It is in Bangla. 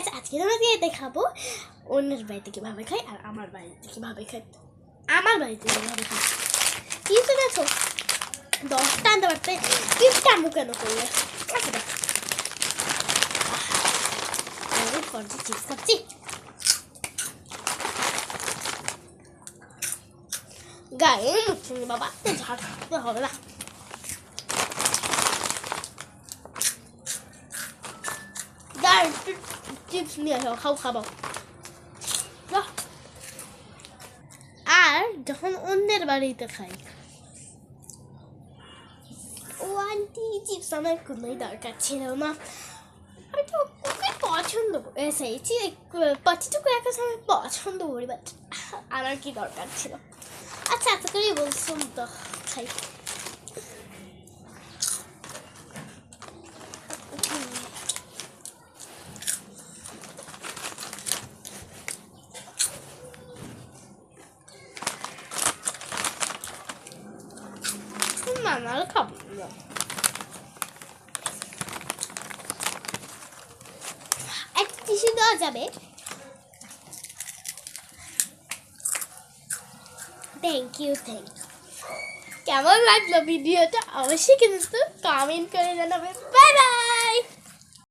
গাইস আজকে তোমাকে দেখাবো অন্যের বাড়িতে কিভাবে খাই আর আমার বাড়িতে কিভাবে খাই। আমার বাড়িতে কিভাবে খাই কি শুনেছো 10টা আনতে পারতে কিপটা কেন করলে আচ্ছা দেখ করছি চিপস খাচ্ছি গায়ে মুখছে বাবা ঝাড় খাতে হবে না চিপস নিয়ে আসো খাবো আর যখন অন্যের বাড়িতে খাই ও আন্টি চিপস আমার কোনোই দরকার ছিল না আমি তো ওকে পছন্দ করেছি পচিটুকু একটা সময় পছন্দ করি বাট আমার কি দরকার ছিল আচ্ছা এত করেই বলছুন তো খাই মামার খাবো একটা টিস্যু দেওয়া যাবে থ্যাংক ইউ কেমন লাগলো ভিডিওটা অবশ্যই কিন্তু কমেন্ট করে জানাবে বাই বাই।